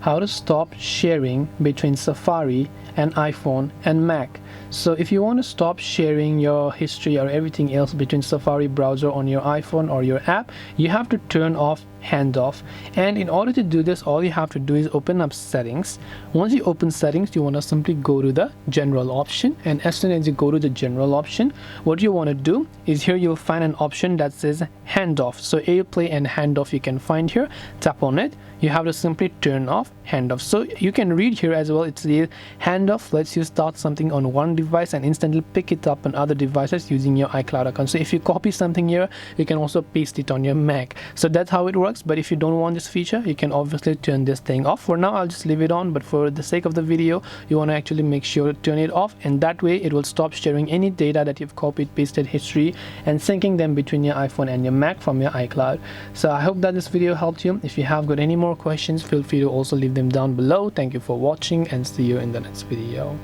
how to stop sharing between Safari and iPhone and Mac. So if you want to stop sharing your history or everything else between Safari browser on your iPhone or your app, you have to turn off handoff. And in order to do this, all you have to do is open up settings. Once you open settings, you want to simply go to the general option, and as soon as you go to the general option, what you want to do is here you'll find an option that says handoff. So AirPlay and handoff you can find here. Tap on it. You have to simply turn off handoff. So you can read here as well, it says handoff lets you start something on one device and instantly pick it up on other devices using your iCloud account. So if you copy something here, you can also paste it on your Mac. So that's how it works. But if you don't want this feature, you can obviously turn this thing off. For now, I'll just leave it on, but for the sake of the video, you want to actually make sure to turn it off, and that way it will stop sharing any data that you've copied, pasted, history, and syncing them between your iPhone and your Mac from your iCloud. So I hope that this video helped you. If you have got any more questions, feel free to also leave them down below. Thank you for watching, and see you in the next video.